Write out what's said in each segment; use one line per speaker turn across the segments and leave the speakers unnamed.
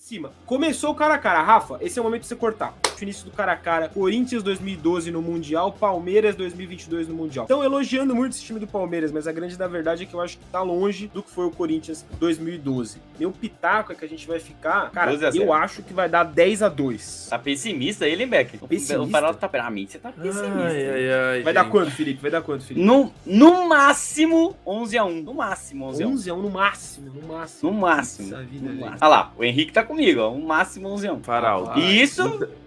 cima. Começou o cara a cara. Rafa, esse é o momento de você cortar. O início do cara a cara. Corinthians 2012 no Mundial, Palmeiras 2022 no Mundial. Estão elogiando muito esse time do Palmeiras, mas a grande da verdade é que eu acho que tá longe do que foi o Corinthians 2012. Meu pitaco é que a gente vai ficar... Cara, eu acho que vai dar 10-2.
Tá pessimista ele, hein, Beck?
Pessimista?
O Farol tá... Pra mim, você tá pessimista.
Vai dar quanto, Felipe? Vai dar quanto, Felipe?
No máximo 11-1. No máximo 11-1.
11-1 no máximo.
No máximo.
Nossa vida,
Olha lá, o Henrique tá comigo, ó. No máximo 11-1.
Farol.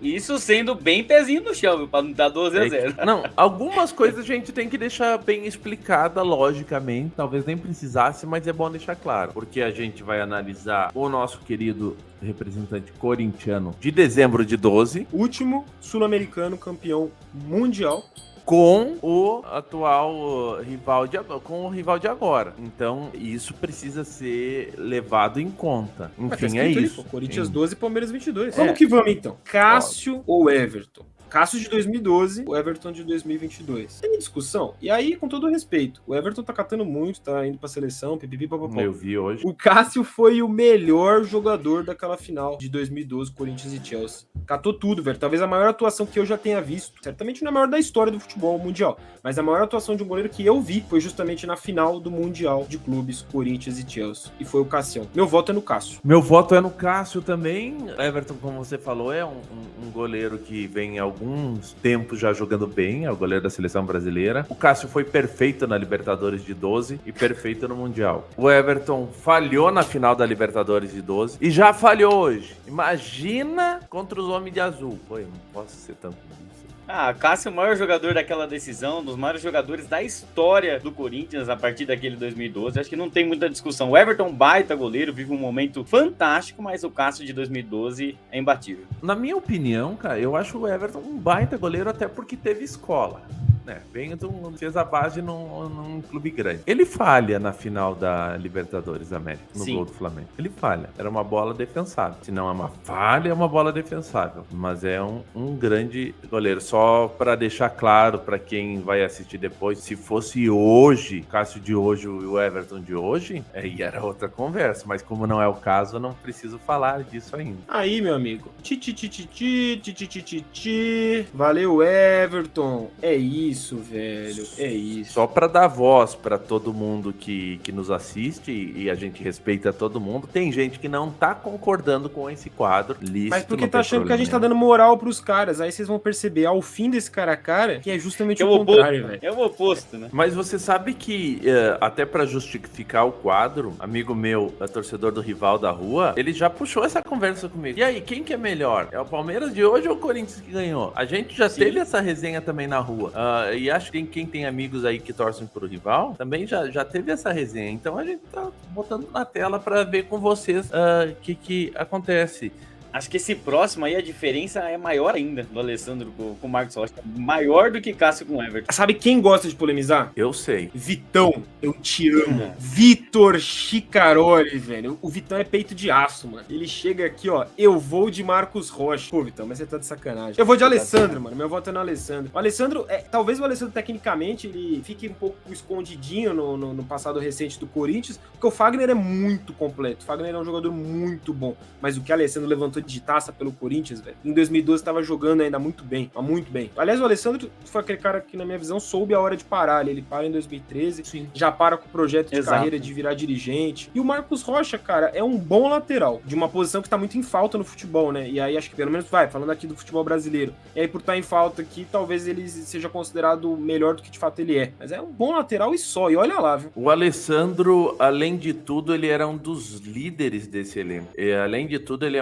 Isso sendo bem pezinho no chão, viu? Pra não dar 12-0.
Não, algumas coisas a gente tem que deixar bem explicada, logicamente. Talvez nem precisasse, mas é bom deixar claro. Porque a gente vai analisar o nosso querido representante corintiano de dezembro de 12.
Último sul-americano campeão mundial.
Com o atual rival de agora. Então, isso precisa ser levado em conta. Enfim, é isso.
Corinthians 12 e Palmeiras 22. Vamos que vamos, então. Cássio ou Everton? Cássio de 2012, o Everton de 2022. Tem discussão? E aí, com todo respeito, o Everton tá catando muito, tá indo pra seleção, pipipi, papapá.
Eu vi hoje.
O Cássio foi o melhor jogador daquela final de 2012, Corinthians e Chelsea. Catou tudo, velho. Talvez a maior atuação que eu já tenha visto. Certamente não é a maior da história do futebol mundial, mas a maior atuação de um goleiro que eu vi foi justamente na final do Mundial de Clubes, Corinthians e Chelsea. E foi o Cassião. Meu voto é no Cássio.
Meu voto é no Cássio também. Everton, como você falou, é um goleiro que vem alguns tempos já jogando bem, é o goleiro da seleção brasileira. O Cássio foi perfeito na Libertadores de 12 e perfeito no Mundial. O Everton falhou na final da Libertadores de 12 e já falhou hoje. Imagina contra os homens de azul. Pô, eu não posso ser tão...
Cássio é o maior jogador daquela decisão, um dos maiores jogadores da história do Corinthians a partir daquele 2012. Acho que não tem muita discussão. O Everton, baita goleiro, vive um momento fantástico, mas o Cássio de 2012 é imbatível.
Na minha opinião, cara, eu acho o Everton um baita goleiro até porque teve escola. Fez a base num clube grande. Ele falha na final da Libertadores da América, no gol do Flamengo. Ele falha. Era uma bola defensável. Se não é uma falha, é uma bola defensável. Mas é um grande goleiro. Só para deixar claro para quem vai assistir depois, se fosse hoje, o Cássio de hoje e o Everton de hoje, aí era outra conversa. Mas como não é o caso, eu não preciso falar disso ainda.
Aí, meu amigo. Valeu, Everton. É isso, velho. É isso.
Só pra dar voz pra todo mundo que nos assiste e a gente respeita todo mundo, tem gente que não tá concordando com esse quadro.
Mas porque tá achando que a gente tá dando moral pros caras. Aí vocês vão perceber ao fim desse cara a cara que é justamente o contrário, velho.
É o oposto, né?
Mas você sabe que, até pra justificar o quadro, amigo meu, torcedor do rival da rua, ele já puxou essa conversa comigo. E aí, quem que é melhor? É o Palmeiras de hoje ou o Corinthians que ganhou? A gente já teve essa resenha também na rua. E acho que quem tem amigos aí que torcem pro rival, também já teve essa resenha. Então a gente tá botando na tela pra ver com vocês o que acontece.
Acho que esse próximo aí, a diferença é maior ainda do Alessandro com o Marcos Rocha. Maior do que Cássio com o Everton.
Sabe quem gosta de polemizar?
Eu sei.
Vitão, eu te amo. Vitor Chicaroli, velho. O Vitão é peito de aço, mano. Ele chega aqui, ó, eu vou de Marcos Rocha. Pô, Vitão, mas você tá de sacanagem. Eu vou de Alessandro, mano. Meu voto é no Alessandro. O Alessandro, talvez o Alessandro, tecnicamente, ele fique um pouco escondidinho no passado recente do Corinthians, porque o Fagner é muito completo. O Fagner é um jogador muito bom. Mas o que o Alessandro levantou de taça pelo Corinthians, velho, em 2012 tava jogando ainda muito bem, mas muito bem. Aliás, o Alessandro foi aquele cara que, na minha visão, soube a hora de parar. Ele para em 2013, já para com o projeto de carreira de virar dirigente. E o Marcos Rocha, cara, é um bom lateral, de uma posição que tá muito em falta no futebol, né? E aí acho que pelo menos falando aqui do futebol brasileiro. E aí por estar em falta aqui, talvez ele seja considerado melhor do que de fato ele é. Mas é um bom lateral e só, e olha lá, viu?
O Alessandro, além de tudo, ele era um dos líderes desse elenco. E, além de tudo, ele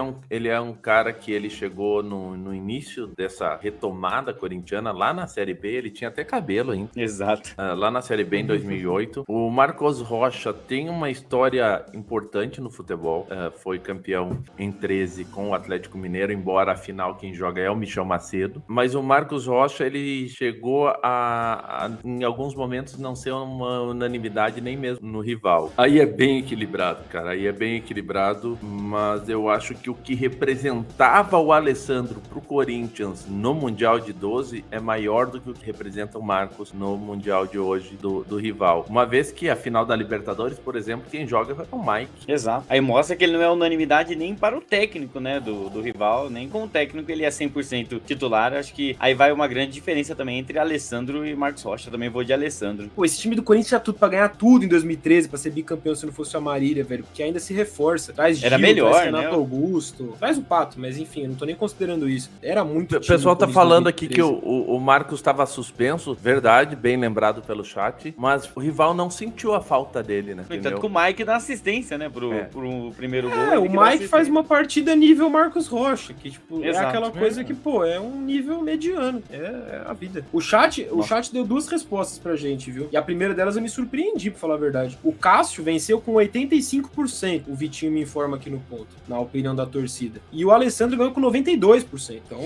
é um cara que ele chegou no início dessa retomada corintiana, lá na Série B, ele tinha até cabelo ainda.
Exato.
Lá na Série B em 2008. O Marcos Rocha tem uma história importante no futebol. Foi campeão em 13 com o Atlético Mineiro, embora afinal quem joga é o Michel Macedo. Mas o Marcos Rocha, ele chegou a em alguns momentos não ser uma unanimidade nem mesmo no rival. Aí é bem equilibrado, cara. Aí é bem equilibrado, mas eu acho que o que representava o Alessandro pro Corinthians no Mundial de 12 é maior do que o que representa o Marcos no Mundial de hoje do rival. Uma vez que a final da Libertadores, por exemplo, quem joga é o Mike.
Exato. Aí mostra que ele não é unanimidade nem para o técnico, né, do rival, nem com o técnico ele é 100% titular. Acho que aí vai uma grande diferença também entre Alessandro e Marcos Rocha. Também vou de Alessandro.
Pô, esse time do Corinthians tinha tudo pra ganhar tudo em 2013, pra ser bicampeão se não fosse o Marília, velho, porque ainda se reforça. Traz Gil,
Era melhor,
traz Renato
né?
Augusto, traz o Pato, mas enfim, eu não tô nem considerando isso. Era muito
O
time
pessoal
do
tá
Corinthians
falando
2013.
aqui que o Marcos estava suspenso, verdade, bem lembrado pelo chat, mas o rival não sentiu a falta dele, né?
No entanto que o Mike dá assistência, né, pro primeiro gol.
É, o
ele que dá
Mike
assistência.
faz uma partida nível Marcos Rocha, que tipo, é
Exato.
aquela coisa que, pô, é um nível mediano, é a vida. O chat deu duas respostas pra gente, viu? E a primeira delas eu me surpreendi, pra falar a verdade. O Cássio venceu com 85%, o Vitinho me informa aqui no ponto, na opinião da torcida. E o Alessandro ganhou com 92%, então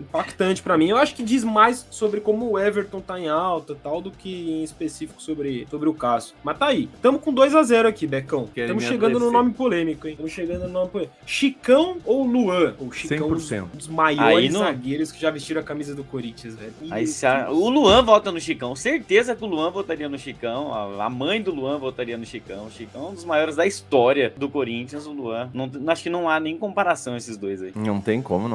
impactante pra mim. Eu acho que diz mais sobre como o Everton tá em alta tal, do que em específico sobre o Cássio. Mas tá aí, tamo com 2-0 aqui, Becão. Estamos chegando no nome polêmico, hein? Estamos chegando no nome polêmico. Chicão ou Luan? O Chicão,
100%.
um dos maiores
Aí não-
zagueiros que já vestiram a camisa do Corinthians, velho.
Aí o Luan vota no Chicão. Certeza que o Luan votaria no Chicão. A mãe do Luan votaria no Chicão. O Chicão é um dos maiores da história do Corinthians. O Luan. Acho que não há nem comparação esses dois aí.
Não tem como.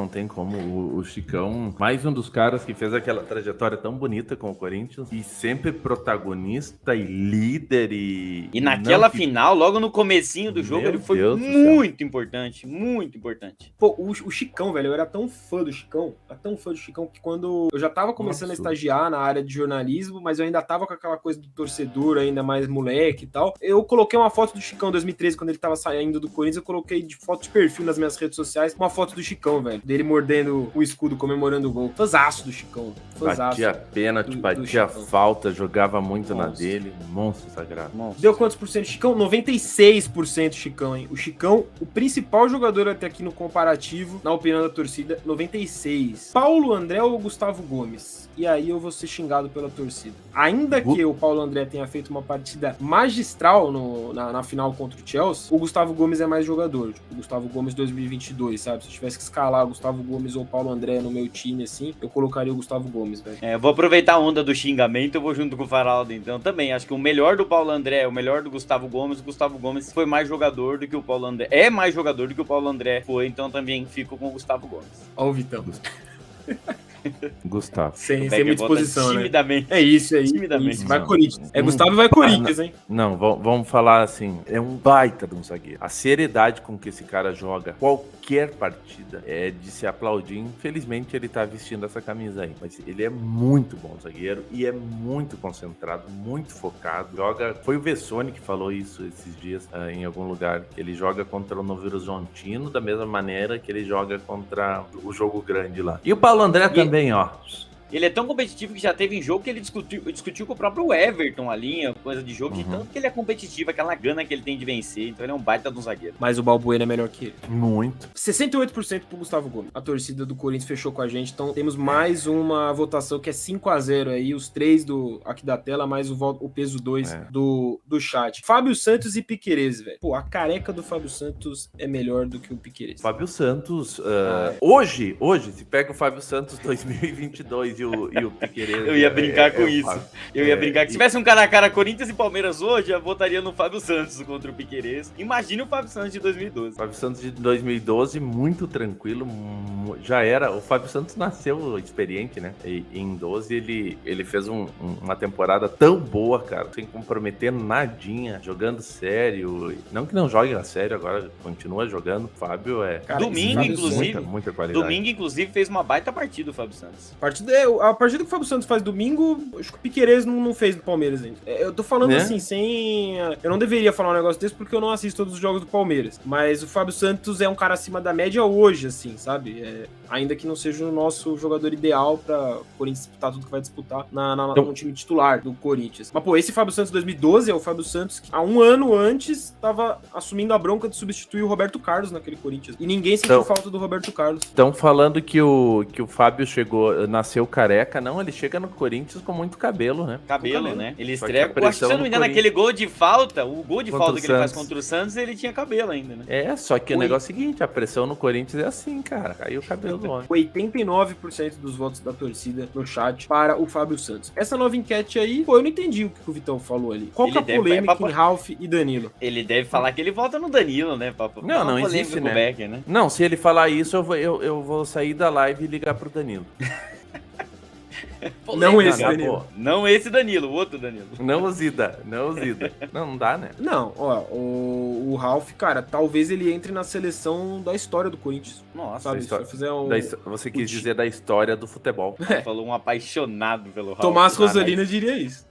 O Chicão, mais um dos caras que fez aquela trajetória tão bonita com o Corinthians e sempre protagonista e líder
E naquela
Não, que-
final, logo no comecinho do jogo,
Meu
ele foi
Deus do
muito importante. Muito importante.
Pô, o Chicão, velho, eu era tão fã do Chicão, que quando eu já tava começando a
Absurdo.
estagiar na área de jornalismo, mas eu ainda tava com aquela coisa do torcedor, ainda mais moleque e tal, eu coloquei uma foto do Chicão em 2013, quando ele tava saindo do Corinthians, eu coloquei de foto de perfil nas minhas redes sociais, uma foto do Chicão, velho, dele mordendo o escudo, comemorando o gol. Fãzaço do Chicão, fãzaço.
Batia pênalti,
do
batia
Chicão.
falta, jogava muito na
Nossa.
dele. Monstro sagrado.
Deu quantos por cento, Chicão? 96% Chicão, hein? O Chicão, o principal jogador até aqui no comparativo, na opinião da torcida, 96. Paulo André ou Gustavo Gomes? E aí eu vou ser xingado pela torcida. Ainda que o Paulo André tenha feito uma partida magistral na final contra o Chelsea, o Gustavo Gomes é mais jogador. Tipo, o Gustavo Gomes 2022, sabe? Se eu tivesse que escalar o Gustavo Gomes ou o Paulo André no meu time, assim, eu colocaria o Gustavo Gomes, velho.
Eu vou aproveitar a onda do xingamento, eu vou junto com o Faraldo, então, também. Acho que o melhor do Paulo André, o melhor do Gustavo Gomes, o Gustavo Gomes foi mais jogador do que o Paulo André. É mais jogador do que o Paulo André foi, então também fico com o Gustavo Gomes.
Ó o Vitão.
Gustavo.
Sem
Becker
muita
vota
disposição, né?
timidamente.
É isso aí.
Timidamente.
Isso. Vai
Não.
Corinthians. É Gustavo e vai Corinthians, hein?
Não, vamos falar assim, é um baita de um zagueiro. A seriedade com que esse cara joga qualquer partida é de se aplaudir. Infelizmente ele tá vestindo essa camisa aí, mas ele é muito bom zagueiro e é muito concentrado, muito focado. Foi o Vessone que falou isso esses dias em algum lugar, que ele joga contra o Novo Horizontino da mesma maneira que ele joga contra o jogo grande lá. E o Paulo André também, ó.
Ele é tão competitivo que já teve em jogo que ele discutiu com o próprio Everton ali, coisa de jogo, de tanto que ele é competitivo, aquela gana que ele tem de vencer. Então ele é um baita de um zagueiro.
Mas o Balbuena é melhor que ele.
Muito.
68% pro Gustavo Gomes. A torcida do Corinthians fechou com a gente, então temos mais uma votação que é 5-0 aí, os três aqui da tela, mais o peso 2 do chat. Fábio Santos e Piquerez, velho. Pô, a careca do Fábio Santos é melhor do que o Piquerez.
Fábio Santos, hoje, se pega o Fábio Santos 2022 e o Piquerez...
Eu ia brincar com isso. Eu ia brincar que se tivesse um cara a cara Corinthians e Palmeiras hoje, eu votaria no Fábio Santos contra o Piquerez. Imagina o Fábio Santos de 2012.
Fábio Santos de 2012, muito tranquilo, já era. O Fábio Santos nasceu experiente, né? E em 12 ele fez uma temporada tão boa, cara, sem comprometer nadinha, jogando sério. Não que não jogue a sério, agora continua jogando. O Fábio
Cara,
Domingo,
Fábio
inclusive.
muita qualidade.
Domingo, inclusive, fez uma baita partida o Fábio Santos.
A partida que o Fábio Santos faz domingo, acho que o Piquerez não fez no Palmeiras ainda. Eu tô falando assim, sem... Eu não deveria falar um negócio desse porque eu não assisto todos os jogos do Palmeiras. Mas o Fábio Santos é um cara acima da média hoje, assim, sabe? Ainda que não seja o nosso jogador ideal pra o Corinthians disputar tudo que vai disputar no time titular do Corinthians. Mas, pô, esse Fábio Santos 2012 é o Fábio Santos que há um ano antes tava assumindo a bronca de substituir o Roberto Carlos naquele Corinthians. E ninguém sentiu falta do Roberto Carlos.
Estão falando que o Fábio nasceu careca, não, ele chega no Corinthians com muito cabelo, né?
Cabelo, né? Ele
Só que
estreia.
a pressão
Acho que, se eu não me
no
engano, aquele gol de falta, o gol de
Contra
falta
o
que ele faz
Santos.
contra o Santos, ele tinha cabelo ainda, né?
É, só que o
Oi.
negócio é o seguinte, a pressão no Corinthians é assim, cara. Caiu o cabelo do homem.
89% dos votos da torcida no chat para o Fábio Santos. Essa nova enquete aí, pô, eu não entendi o que o Vitão falou ali. Qual que é a
Ele deve-
polêmica
é pra-
em Ralf e Danilo?
Ele deve falar que ele volta no Danilo, né?
Não, não
polêmica
existe,
com o
né?
Becker, né?
Não, se ele falar isso, eu vou sair da live e ligar pro Danilo.
Não esse
Não,
Danilo.
pô.
Não esse Danilo, o outro Danilo.
Não o Zida, não o Zida. Não dá, né?
Não, ó, o Ralf, cara, talvez ele entre na seleção da história do Corinthians.
Nossa,
Sabe?
história-
Se fizer um...
Você quis
o-
dizer da história do futebol.
ele falou um apaixonado pelo Ralf.
Tomás
Danilo.
Rosalino diria isso.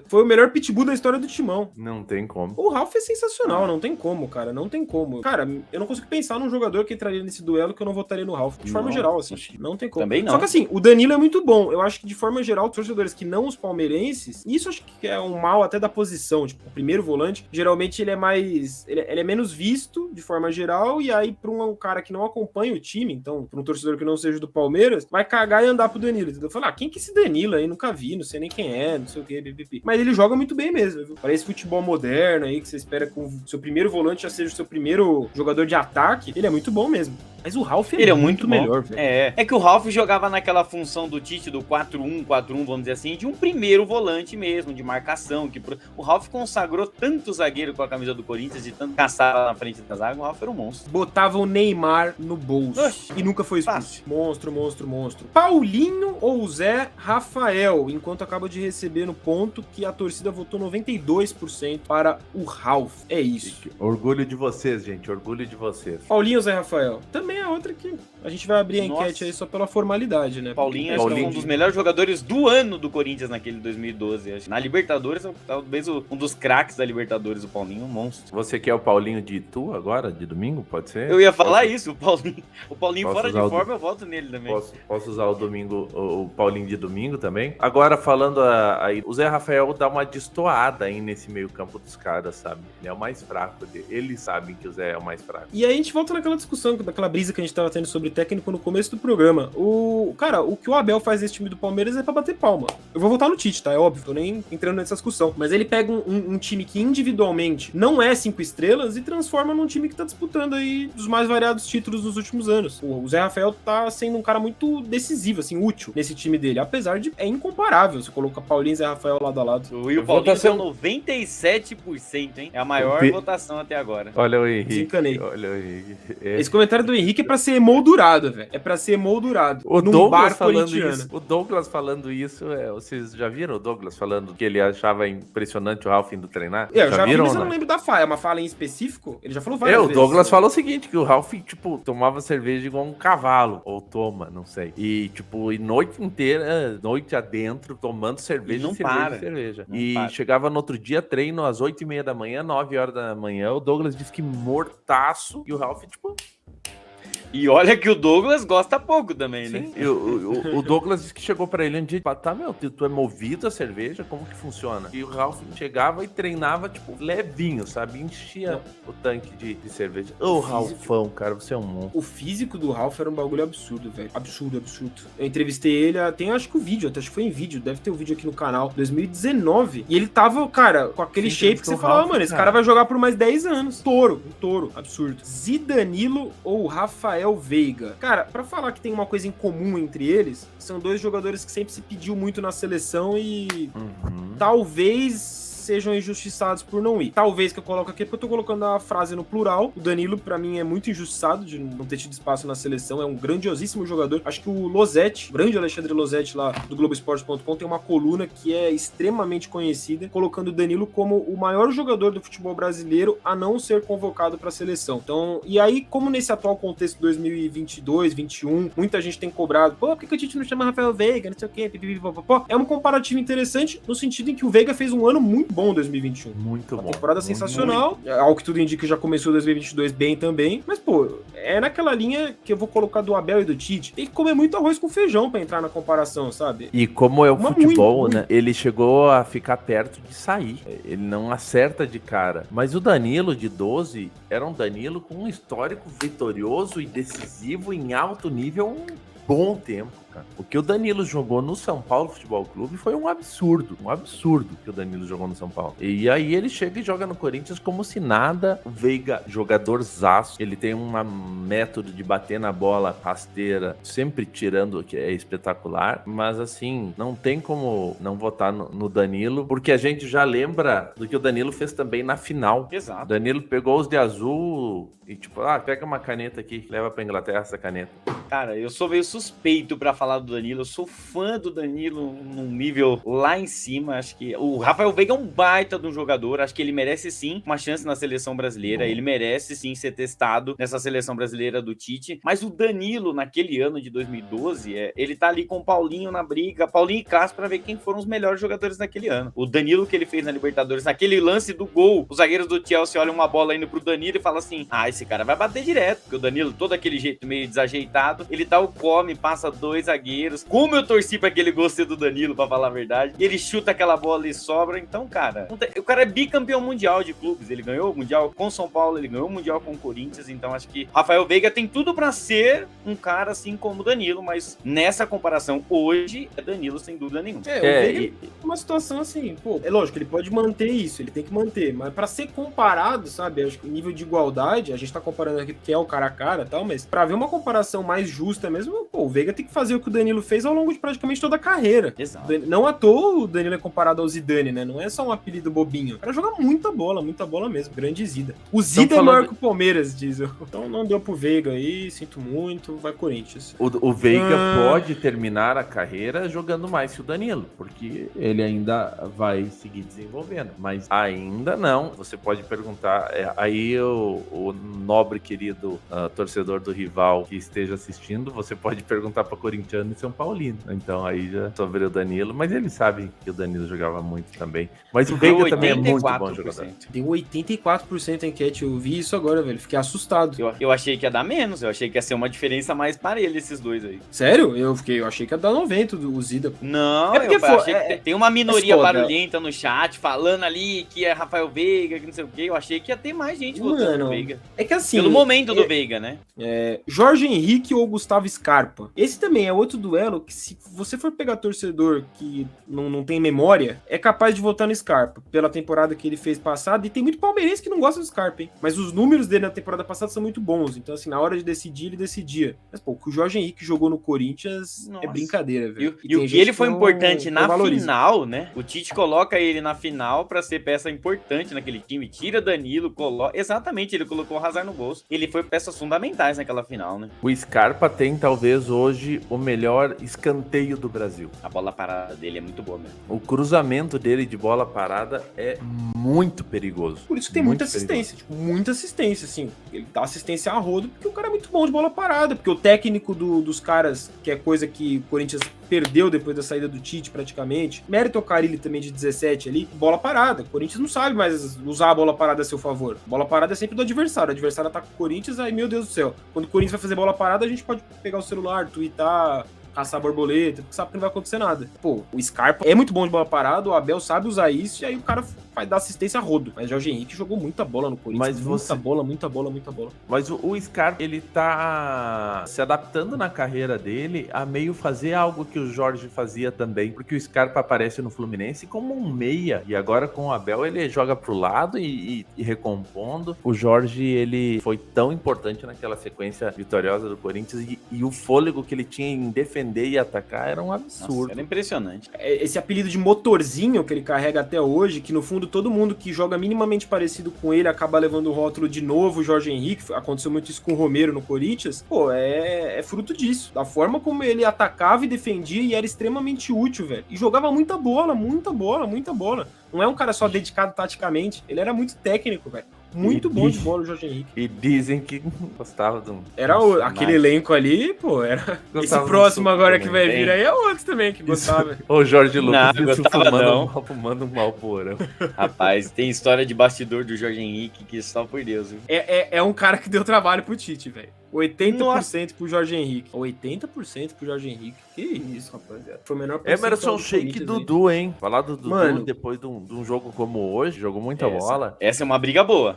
Foi o melhor pitbull da história do Timão.
Não tem como.
O Ralf é sensacional, não tem como, cara, não tem como. Cara, eu não consigo pensar num jogador que entraria nesse duelo que eu não votaria no Ralf. De forma
Não,
geral, assim, não tem como.
Também não.
Só que assim, o Danilo é muito bom. Eu acho que de forma geral, os torcedores que não os palmeirenses, isso acho que é um mal até da posição. Tipo, o primeiro volante, geralmente ele é mais... Ele é menos visto, de forma geral, e aí pra um cara que não acompanha o time, então, pra um torcedor que não seja do Palmeiras, vai cagar e andar pro Danilo. Entendeu? Falar, quem que é esse Danilo aí? Nunca vi, não sei nem quem é, não sei o que, pipipi. Mas ele joga muito bem mesmo, viu? Parece futebol moderno aí, que você espera que o seu primeiro volante já seja o seu primeiro jogador de ataque. Ele é muito bom mesmo. Mas o Ralf
Ele é muito bom.
melhor, velho.
É que o Ralf jogava naquela função do Tite, do 4-1, vamos dizer assim, de um primeiro volante mesmo, de marcação. O Ralf consagrou tanto zagueiro com a camisa do Corinthians, de tanto caçar lá na frente da zaga, o Ralf era um monstro.
Botava o Neymar no bolso.
Oxi,
e nunca foi expulso.
fácil.
Monstro, monstro, monstro. Paulinho ou Zé Rafael? Enquanto acaba de receber no ponto que a torcida votou 92% para o Ralf. É isso.
Orgulho de vocês, gente. Orgulho de vocês.
Paulinho ou Zé Rafael? Também é outra que a gente vai abrir a
Nossa.
enquete aí só pela formalidade, né?
Paulinho,
Porque
acho que é
Paulinho
um dos melhores jogadores do ano do Corinthians naquele 2012. Acho. Na Libertadores, talvez um dos craques da Libertadores, o Paulinho, um monstro.
Você quer o Paulinho de Itu agora, de domingo? Pode ser?
Eu ia falar
Posso-
isso, o Paulinho. O Paulinho
Posso
fora de
usar o-
forma, eu voto nele também.
Posso usar o domingo, o Paulinho de domingo também? Agora, falando aí, o Zé Rafael dá uma destoada aí nesse meio campo dos caras, sabe? Ele é o mais fraco dele. Eles sabem que o Zé é o mais fraco.
E aí a gente volta naquela discussão, daquela brisa que a gente tava tendo sobre técnico no começo do programa. Cara, o que o Abel faz nesse time do Palmeiras é pra bater palma. Eu vou votar no Tite, tá? É óbvio, tô nem entrando nessa discussão. Mas ele pega um time que individualmente não é 5 estrelas e transforma num time que tá disputando aí os mais variados títulos nos últimos anos. O Zé Rafael tá sendo um cara muito decisivo, assim, útil nesse time dele. Apesar de é incomparável você coloca Paulinho e Zé Rafael lado a lado.
O Will Paulinho
Votação-
deu 97%, hein? É a maior votação até agora.
Olha o Henrique.
Desencanei.
Olha o Henrique. É.
Esse comentário do Henrique é pra ser emoldurado, velho. É pra ser emoldurado.
O
num
Douglas
bar
falando
corintiano.
isso. O Douglas falando isso, vocês já viram o Douglas falando que ele achava impressionante o Ralf indo treinar?
Eu já vi,
viram?
mas eu
ou
não
não?
lembro da fala. É uma fala em específico? Ele já falou várias
O
vezes.
Douglas falou o seguinte, que o Ralf, tipo, tomava cerveja igual um cavalo, ou toma, não sei. E, tipo, e noite inteira, noite adentro, tomando cerveja,
E não
cerveja,
para.
cerveja.
Não
E
para.
chegava no outro dia, treino às 8h30 da manhã, 9 horas da manhã, o Douglas disse que mortaço, e o Ralf, tipo...
E olha que o Douglas gosta pouco também, né?
Sim, e o Douglas disse que chegou pra ele um dia e falou, tá, meu, tu é movido a cerveja? Como que funciona? E o Ralf chegava e treinava, tipo, levinho, sabe? Enchia o tanque de cerveja. Ô, Ralfão, cara, você é um monstro.
O físico do Ralf era um bagulho absurdo, velho. Absurdo, absurdo. Eu entrevistei ele, tem acho que o vídeo, acho que foi em vídeo, deve ter o vídeo aqui no canal, 2019. E ele tava, cara, com aquele
Sim,
shape que você
entrevistou o
falava,
Ralf,
mano, esse
cara.
cara vai jogar por mais 10 anos. Touro, um touro, absurdo. Zidanilo ou Rafael Veiga? Cara, pra falar que tem uma coisa em comum entre eles, são dois jogadores que sempre se pediu muito na seleção e talvez sejam injustiçados por não ir. Talvez que eu coloco aqui, porque eu tô colocando a frase no plural. O Danilo, pra mim, é muito injustiçado de não ter tido espaço na seleção. É um grandiosíssimo jogador. Acho que o Losetti, o grande Alexandre Losetti lá do Globoesporte.com, tem uma coluna que é extremamente conhecida, colocando o Danilo como o maior jogador do futebol brasileiro a não ser convocado pra seleção. Então, e aí, como nesse atual contexto 2022, 2021, muita gente tem cobrado, pô, por que a gente não chama Rafael Veiga, não sei o quê, pipipipopopó? É um comparativo interessante no sentido em que o Veiga fez um ano muito bom em 2021.
Muito
Uma
bom.
temporada
muito
sensacional, ao que tudo indica já começou 2022 bem também, mas pô, é naquela linha que eu vou colocar do Abel e do Tite, tem que comer muito arroz com feijão pra entrar na comparação, sabe?
E como é o
Mas
futebol,
muito,
né? Ele chegou a ficar perto de sair. Ele não acerta de cara. Mas o Danilo, de 12, era um Danilo com um histórico vitorioso e decisivo em alto nível há um bom tempo. cara. O que o Danilo jogou no São Paulo Futebol Clube foi um absurdo que o Danilo jogou no São Paulo. E aí ele chega e joga no Corinthians como se nada. O Veiga, jogadorzaço, ele tem um método de bater na bola rasteira, sempre tirando, que é espetacular, mas assim, não tem como não votar no Danilo, porque a gente já lembra do que o Danilo fez também na final.
Exato.
O Danilo pegou os de azul e tipo, pega uma caneta aqui, leva pra Inglaterra essa caneta.
Cara, eu sou meio suspeito pra falar do Danilo, eu sou fã do Danilo num nível lá em cima, acho que o Rafael Veiga é um baita de um jogador, acho que ele merece sim uma chance na seleção brasileira, ele merece sim ser testado nessa seleção brasileira do Tite, mas o Danilo naquele ano de 2012, ele tá ali com o Paulinho na briga, Paulinho e Cássio, pra ver quem foram os melhores jogadores naquele ano. O Danilo que ele fez na Libertadores, naquele lance do gol, os zagueiros do Chelsea olham uma bola indo pro Danilo e falam assim, esse cara vai bater direto, porque o Danilo, todo aquele jeito meio desajeitado, ele dá o come, passa 2 zagueiros. Como eu torci pra aquele gol ser do Danilo, pra falar a verdade. E ele chuta aquela bola e sobra. Então, cara, o cara é bicampeão mundial de clubes. Ele ganhou o Mundial com São Paulo, ele ganhou o Mundial com o Corinthians. Então, acho que Rafael Veiga tem tudo pra ser um cara assim como o Danilo, mas nessa comparação, hoje, é Danilo sem dúvida nenhuma.
O Veiga é uma situação assim, pô, é lógico, ele pode manter isso, ele tem que manter, mas pra ser comparado, sabe, acho que o nível de igualdade, a gente tá comparando aqui porque é o cara a cara e tal, mas pra ver uma comparação mais justa mesmo, pô, o Veiga tem que fazer o que o Danilo fez ao longo de praticamente toda a carreira.
Exato.
Não à toa o Danilo é comparado ao Zidane, né? Não é só um apelido bobinho. O cara joga muita bola mesmo. Grande Zida. O Zida é maior que o Palmeiras, diz eu. Então não deu pro Veiga aí, sinto muito, vai Corinthians.
O Veiga pode terminar a carreira jogando mais que o Danilo, porque ele ainda vai seguir desenvolvendo, mas ainda não. Você pode perguntar, aí o nobre querido torcedor do rival que esteja assistindo, você pode perguntar para corintiano e São Paulino. Então aí já sobre o Danilo, mas eles sabem que o Danilo jogava muito também. Mas o Veiga também é muito bom jogador.
Deu 84% a enquete, eu vi isso agora, velho. Fiquei assustado.
Eu achei que ia dar menos, eu achei que ia ser uma diferença mais parelha esses dois aí.
Sério? Eu achei que ia dar 90 do Zida.
Não, eu achei que tem uma minoria barulhenta no chat falando ali que é Rafael Veiga, que não sei o quê. Eu achei que ia ter mais gente votando no Veiga.
É que assim...
Pelo momento do Veiga, né?
Jorge Henrique ou Gustavo Scarpa. Esse também é outro duelo que, se você for pegar torcedor que não tem memória, é capaz de votar no Scarpa, pela temporada que ele fez passada, e tem muito palmeirense que não gosta do Scarpa, hein? Mas os números dele na temporada passada são muito bons, então assim, na hora de decidir, ele decidia. Mas pô, o que o Jorge Henrique jogou no Corinthians é brincadeira, velho.
E o que ele foi importante na final, né? O Tite coloca ele na final pra ser peça importante naquele time, tira Danilo, coloca... Exatamente, ele colocou o Hazard no bolso. Ele foi peças fundamentais naquela final, né?
O Scarpa tem, talvez, hoje, o melhor escanteio do Brasil.
A bola parada dele é muito boa mesmo.
O cruzamento dele de bola parada é muito perigoso.
Por isso que tem muita assistência, tipo, muita assistência, assim. Ele dá assistência a rodo porque o cara é muito bom de bola parada, porque o técnico dos caras, que é coisa que o Corinthians perdeu depois da saída do Tite, praticamente, mérito ao Carille também de 17 ali, bola parada. O Corinthians não sabe mais usar a bola parada a seu favor. Bola parada é sempre do adversário. O adversário ataca o Corinthians, aí, meu Deus do céu. Quando o Corinthians vai fazer bola parada, a gente pode pegar o celular, twittar, caçar borboleta, porque sabe que não vai acontecer nada. Pô, o Scarpa é muito bom de bola parada, o Abel sabe usar isso, e aí o cara vai dar assistência a rodo. Mas o Jorge Henrique jogou muita bola no Corinthians. Muita bola.
Mas o Scarpa, ele tá se adaptando na carreira dele a meio fazer algo que o Jorge fazia também, porque o Scarpa aparece no Fluminense como um meia, e agora com o Abel ele joga pro lado e recompondo. O Jorge, ele foi tão importante naquela sequência vitoriosa do Corinthians, e o fôlego que ele tinha em defender e atacar era um absurdo.
Nossa, era impressionante.
Esse apelido de motorzinho que ele carrega até hoje, que no fundo todo mundo que joga minimamente parecido com ele acaba levando o rótulo de novo Jorge Henrique, aconteceu muito isso com o Romero no Corinthians, pô, é fruto disso, da forma como ele atacava e defendia, e era extremamente útil, velho, e jogava muita bola. Não é um cara só dedicado taticamente, ele era muito técnico, velho. Muito bom de bola o Jorge Henrique.
E dizem que gostava de um...
Era aquele elenco ali, pô, era... Esse próximo agora que vai vir aí é outro também que gostava.
Ô, Jorge Lucas,
não gostava não.
Fumando um Marlboro.
Rapaz, tem história de bastidor do Jorge Henrique que só por Deus, viu?
É um cara que deu trabalho pro Tite, velho. 80% pro Jorge Henrique. 80% pro Jorge Henrique. Que isso, rapaziada. Foi o menor
Emerson, Sheik e Dudu, hein? Falar do Dudu,
mano,
depois de um jogo como hoje, jogou muita bola.
Essa é uma briga boa.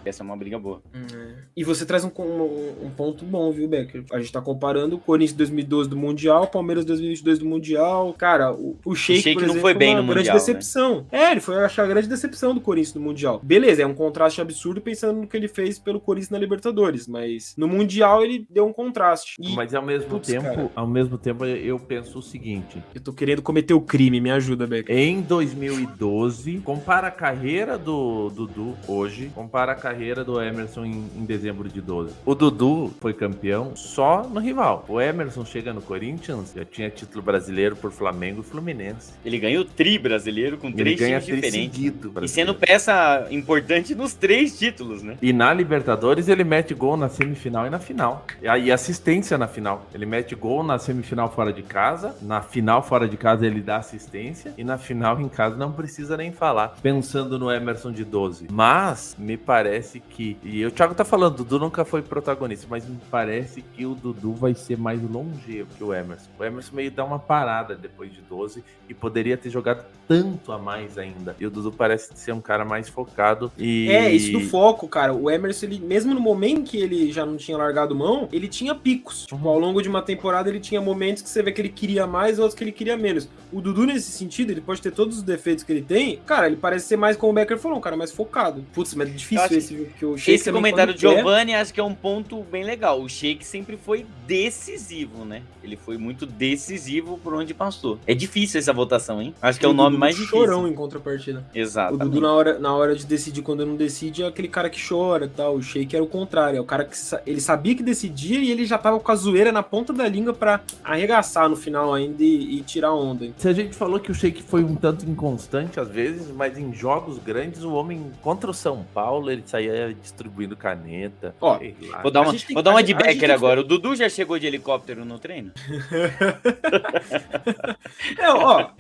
E você traz um ponto bom, viu, Becker? A gente tá comparando o Corinthians 2012 do Mundial, o Palmeiras 2022 do Mundial. Cara, o Sheik, por
não
exemplo,
foi bem no
uma grande
Mundial,
decepção. Né? Ele foi, acho, a grande decepção do Corinthians no Mundial. Beleza, é um contraste absurdo pensando no que ele fez pelo Corinthians na Libertadores, mas no Mundial ele deu um contraste.
Mas ao mesmo tempo, eu penso o seguinte.
Eu tô querendo cometer o crime, me ajuda, Becker.
Em 2012, compara a carreira do Dudu hoje, compara a carreira do Emerson em dezembro de 12. O Dudu foi campeão só no rival. O Emerson chega no Corinthians, já tinha título brasileiro por Flamengo e Fluminense.
Ele ganhou o tri brasileiro com 3 times diferentes. E sendo
brasileiro.
peça importante nos 3 títulos, né?
E na Libertadores ele mete gol na semifinal e na final. E assistência na final. Ele mete gol na semifinal fora de casa, na final fora de casa ele dá assistência e na final em casa não precisa nem falar. Pensando no Emerson de 12. Mas me parece que, e o Thiago tá falando, o Dudu nunca foi protagonista, mas me parece que o Dudu vai ser mais longevo que o Emerson. O Emerson meio dá uma parada depois de 12 e poderia ter jogado tanto a mais ainda. E o Dudu parece ser um cara mais focado e...
Isso do foco, cara. O Emerson, ele, mesmo no momento que ele já não tinha largado mão, ele tinha picos. Tipo, ao longo de uma temporada ele tinha momentos que você vê que ele queria mais e outros que ele queria menos. O Dudu, nesse sentido, ele pode ter todos os defeitos que ele tem. Cara, ele parece ser mais, como o Becker falou, um cara mais focado. Putz, mas é difícil esse, porque o Sheik
esse comentário do Giovanni acho que é um ponto bem legal. O Sheik sempre foi decisivo, né? Ele foi muito decisivo por onde passou. É difícil essa votação, hein? Acho que é o nome mais difícil.
Chorão em contrapartida.
Exato.
O Dudu, na hora de decidir, quando não decide, é aquele cara que chora e tal. O Sheik era o contrário. É o cara que ele sabia que decidia e ele já tava com a zoeira na ponta da língua pra arregaçar no final ainda e tirar onda.
Se a gente falou que o Sheik foi um tanto inconstante às vezes, mas em jogos grandes, o homem contra o São Paulo, ele saía distribuindo caneta.
Ó,
vou dar uma de Becker agora. O Dudu já chegou de helicóptero no treino?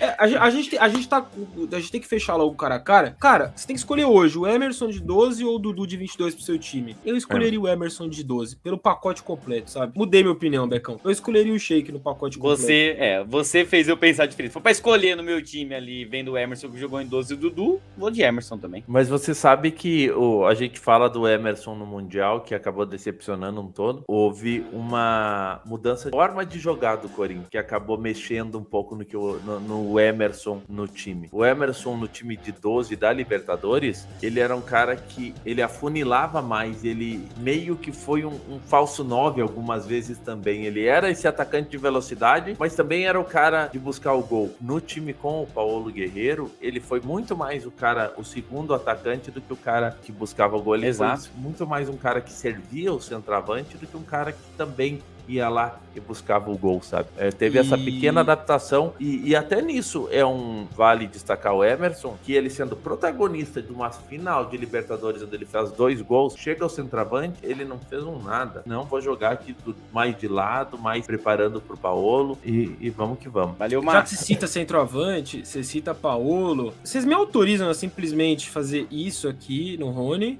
A gente tem que fechar logo o cara a cara. Cara, você tem que escolher hoje o Emerson de 12 ou o Dudu de 22 pro seu time. Eu escolheria o Emerson de 12, pelo pacote completo, sabe? Mudei minha opinião, Becão. Eu escolheria o Sheik no pacote completo.
Você fez eu pensar diferente. Se for pra escolher no meu time ali, vendo o Emerson que jogou em 12 e o Dudu, vou de Emerson também.
Mas você sabe que a gente fala do Emerson no Mundial, que acabou decepcionando um todo. Houve uma mudança de forma de jogar do Corinthians, que acabou mexendo um pouco no Emerson no time. O Emerson no time de 12 da Libertadores, ele era um cara que ele afunilava mais, ele meio que foi um falso 9 algumas vezes também. Ele era esse atacante de velocidade, mas também era o cara de buscar o gol. No time com o Paulo Guerreiro, ele foi muito mais o segundo atacante do que o cara que buscava o gol. Ele foi muito mais um cara que servia o centroavante do que um cara que também ia lá e buscava o gol, sabe? Teve essa pequena adaptação e até nisso vale destacar o Emerson, que ele sendo protagonista de uma final de Libertadores onde ele fez 2 gols, chega ao centroavante, ele não fez nada. Não, vou jogar aqui mais de lado, mais preparando pro Paolo e vamos que vamos.
Valeu,
já que você cita centroavante, você cita Paolo, vocês me autorizam a simplesmente fazer isso aqui no Rony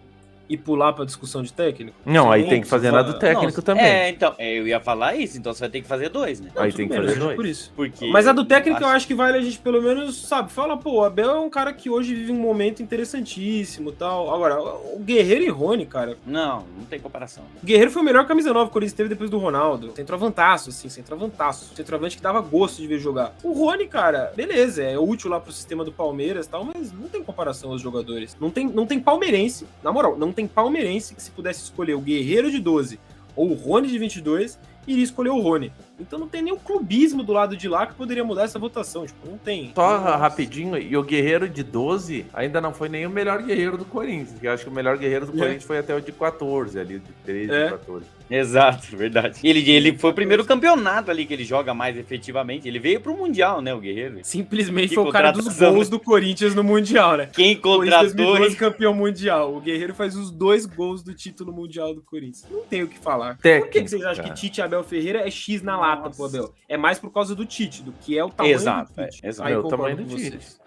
e pular pra discussão de técnico?
Não, aí tem que fazer na do técnico também.
Então, eu ia falar isso, então você vai ter que fazer 2, né?
Não,
aí tem que fazer 2.
Por isso.
Porque
mas a do técnico eu acho que vale a gente pelo menos, sabe, fala, pô, o Abel é um cara que hoje vive um momento interessantíssimo e tal. Agora, o Guerreiro e Rony, cara...
Não tem comparação.
O Guerreiro foi o melhor camisa 9 que o Corinthians teve depois do Ronaldo. Centroavantaço, assim, centroavantaço. Centroavante que dava gosto de ver jogar. O Rony, cara, beleza, é útil lá pro sistema do Palmeiras e tal, mas não tem comparação aos jogadores. Não tem palmeirense, na moral, não tem palmeirense que se pudesse escolher o Guerreiro de 12 ou o Rony de 22, iria escolher o Rony. Então não tem nenhum clubismo do lado de lá que poderia mudar essa votação. Tipo, não tem.
Só rapidinho, e o Guerreiro de 12 ainda não foi nem o melhor guerreiro do Corinthians. Eu acho que o melhor guerreiro do Corinthians foi até o de 14, ali, de 13, 14.
Exato, verdade. Ele foi o primeiro campeonato ali que ele joga mais efetivamente. Ele veio pro Mundial, né, o Guerreiro?
Simplesmente foi o cara dos gols do Corinthians no Mundial, né?
Quem contratou...
2012 campeão mundial. O Guerreiro faz os 2 gols do título mundial do Corinthians. Não tem o que falar.
Técnico,
por que vocês acham que Tite e Abel Abel Ferreira é X na lata pro Abel. É mais por causa do Tite, do que é o tamanho
Exato,
do Tite.
exato.
Aí
o
concordo
tamanho do
com
Tite.
vocês.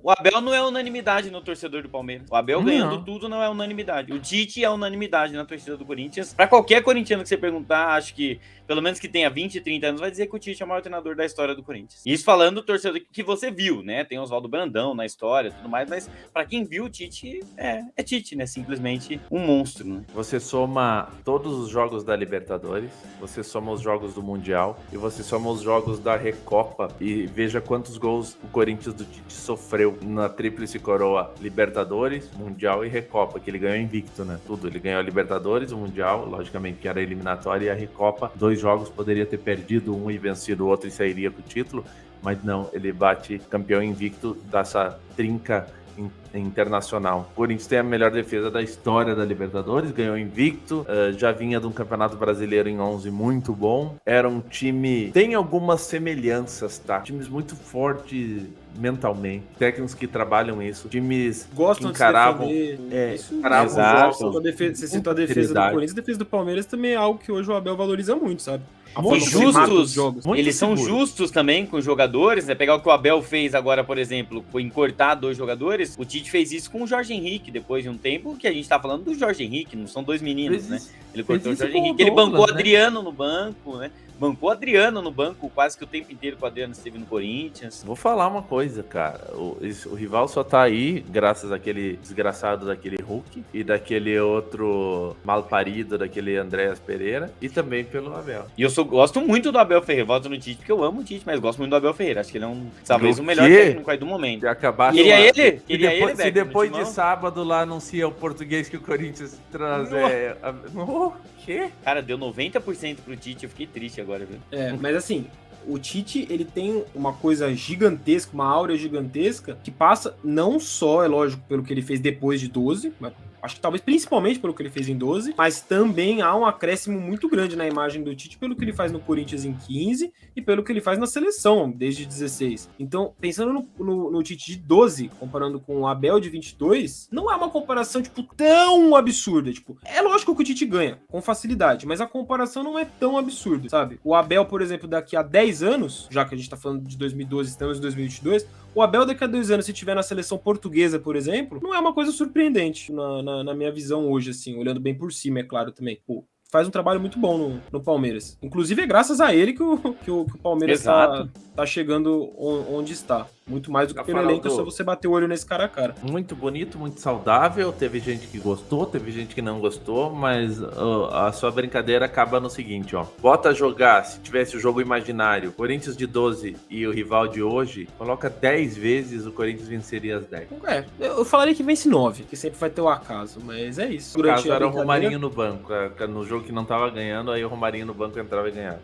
O Abel não é unanimidade no torcedor do Palmeiras. O Abel
Não.
ganhando tudo não é unanimidade. O Tite é unanimidade na torcida do Corinthians. Pra qualquer corintiano que você perguntar, acho que, pelo menos que tenha 20, 30 anos, vai dizer que o Tite é o maior treinador da história do Corinthians. Isso falando do torcedor que você viu, né? Tem Oswaldo Brandão na história e tudo mais, mas pra quem viu, o Tite é Tite, né? Simplesmente um monstro, né?
Você soma todos os jogos da Libertadores, você soma os jogos do Mundial e você soma os jogos da Recopa e veja quantos gols o Corinthians do Tite sofreu na tríplice coroa Libertadores, Mundial e Recopa, que ele ganhou invicto, né? Tudo. Ele ganhou a Libertadores, o Mundial, logicamente que era eliminatória, e a Recopa. 2 jogos, poderia ter perdido um e vencido o outro e sairia com o título, mas não, ele bate campeão invicto dessa trinca internacional. O Corinthians tem a melhor defesa da história da Libertadores, ganhou invicto, já vinha de um campeonato brasileiro em 11 muito bom. Era um time, tem algumas semelhanças, tá? Times muito fortes mentalmente, técnicos que trabalham isso, times
Gostam
que encaravam,
de se defender. Isso,
encaravam
exato.
os jogos.
Você citou a defesa do Corinthians, a defesa do Palmeiras também é algo que hoje o Abel valoriza muito, sabe?
E justos,
Muito
eles são
seguro.
justos também com os jogadores, né? Pegar o que o Abel fez agora, por exemplo, em cortar 2 jogadores, o Tite fez isso com o Jorge Henrique, depois de um tempo que a gente tá falando do Jorge Henrique, não são 2 meninos, né? Ele cortou o Jorge Henrique, ele bancou o Adriano no banco, né? Bancou o Adriano no banco quase que o tempo inteiro que o Adriano esteve no Corinthians.
Vou falar uma coisa, cara. O rival só tá aí graças àquele desgraçado daquele Hulk e daquele outro malparido, daquele Andréas Pereira, e também pelo Abel.
E eu gosto muito do Abel Ferreira, voto no Tite porque eu amo o Tite, mas gosto muito do Abel Ferreira. Acho que ele é talvez o melhor técnico aí do momento.
Se acabar
Queria
lá-
ele?
Se
Queria
depois,
ele,
se
Becker, no
depois de
timão?
sábado lá anuncia o português que o Corinthians traz. O quê?
Cara, deu 90% pro Tite, eu fiquei triste agora, viu?
Mas assim, o Tite, ele tem uma coisa gigantesca, uma áurea gigantesca, que passa não só, é lógico, pelo que ele fez depois de 12, mas acho que talvez principalmente pelo que ele fez em 12, mas também há um acréscimo muito grande na imagem do Tite pelo que ele faz no Corinthians em 15 e pelo que ele faz na seleção desde 16. Então, pensando no Tite de 12, comparando com o Abel de 22, não é uma comparação, tipo, tão absurda. Tipo, é lógico que o Tite ganha, com facilidade, mas a comparação não é tão absurda, sabe? O Abel, por exemplo, daqui a 10 anos, já que a gente tá falando de 2012, estamos em 2022, o Abel daqui a 2 anos, se tiver na seleção portuguesa, por exemplo, não é uma coisa surpreendente na minha visão hoje, assim, olhando bem por cima, é claro, também. Pô, faz um trabalho muito bom no Palmeiras. Inclusive, é graças a ele que o Palmeiras tá chegando onde está. Muito mais do que pelo elenco, é só você bater o olho nesse cara a cara.
Muito bonito, muito saudável. Teve gente que gostou, teve gente que não gostou, mas a sua brincadeira acaba no seguinte, ó. Bota a jogar, se tivesse o jogo imaginário, Corinthians de 12 e o rival de hoje, coloca 10 vezes, o Corinthians venceria as 10.
Eu falaria que vence 9, que sempre vai ter o acaso, mas é isso.
No caso, era o Romarinho no banco. No jogo que não tava ganhando, aí o Romarinho no banco entrava e ganhava.